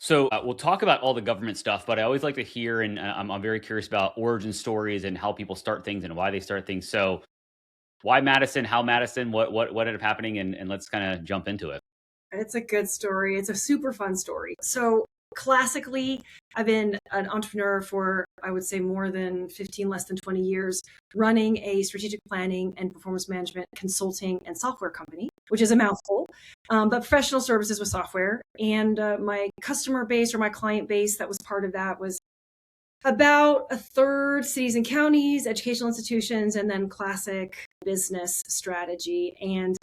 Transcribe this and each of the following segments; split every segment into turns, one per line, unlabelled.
So we'll talk about all the government stuff, but I always like to hear, and I'm very curious about origin stories and how people start things and why they start things. So why Madison? How Madison? What ended up happening? And let's kind of jump into it.
It's a good story. It's a super fun story. So classically, I've been an entrepreneur for, I would say, more than 15, less than 20 years, running a strategic planning and performance management consulting and software company, which is a mouthful, but professional services with software. And my customer base or my client base that was part of that was about a third cities and counties, educational institutions, and then classic business strategy. And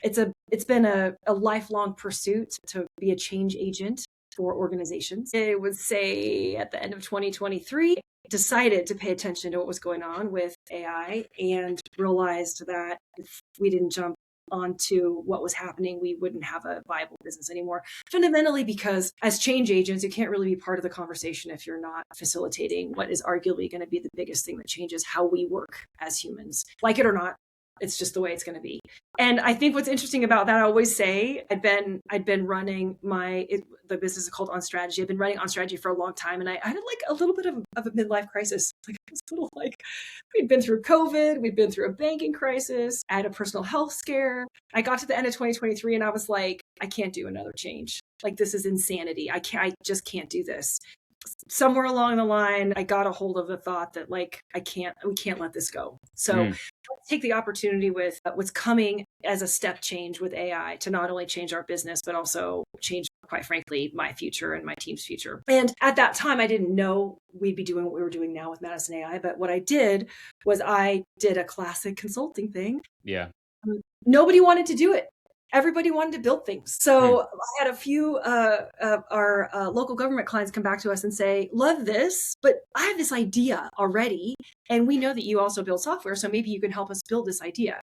it's been a lifelong pursuit to be a change agent for organizations. I would say at the end of 2023, decided to pay attention to what was going on with AI and realized that if we didn't jump onto what was happening, we wouldn't have a viable business anymore. Fundamentally, because as change agents, you can't really be part of the conversation if you're not facilitating what is arguably going to be the biggest thing that changes how we work as humans. Like it or not, it's just the way it's going to be. And I think what's interesting about that, I always say, I'd been running the business is called On Strategy. I've been running On Strategy for a long time, and I had like a little bit of a midlife crisis. Like it was a little like we'd been through COVID, we'd been through a banking crisis, I had a personal health scare. I got to the end of 2023, and I was like, I can't do another change. Like this is insanity. I just can't do this. Somewhere along the line, I got a hold of the thought that like, we can't let this go. So let's take the opportunity with what's coming as a step change with AI to not only change our business, but also change, quite frankly, my future and my team's future. And at that time, I didn't know we'd be doing what we were doing now with Madison AI. But what I did was I did a classic consulting thing.
Yeah.
Nobody wanted to do it. Everybody wanted to build things. So I had a few of our local government clients come back to us and say, love this, but I have this idea already. And we know that you also build software. So maybe you can help us build this idea.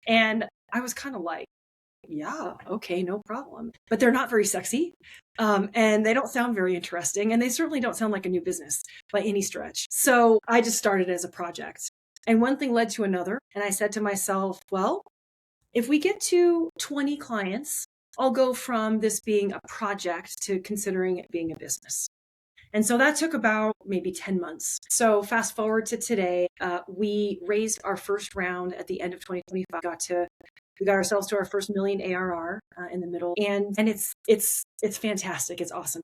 And I was kind of like, yeah, okay, no problem. But they're not very sexy. And they don't sound very interesting. And they certainly don't sound like a new business by any stretch. So I just started as a project. And one thing led to another. And I said to myself, well, if we get to 20 clients, I'll go from this being a project to considering it being a business. And so that took about maybe 10 months. So fast forward to today, we raised our first round at the end of 2025. We got ourselves to our first million ARR in the middle, and it's fantastic. It's awesome.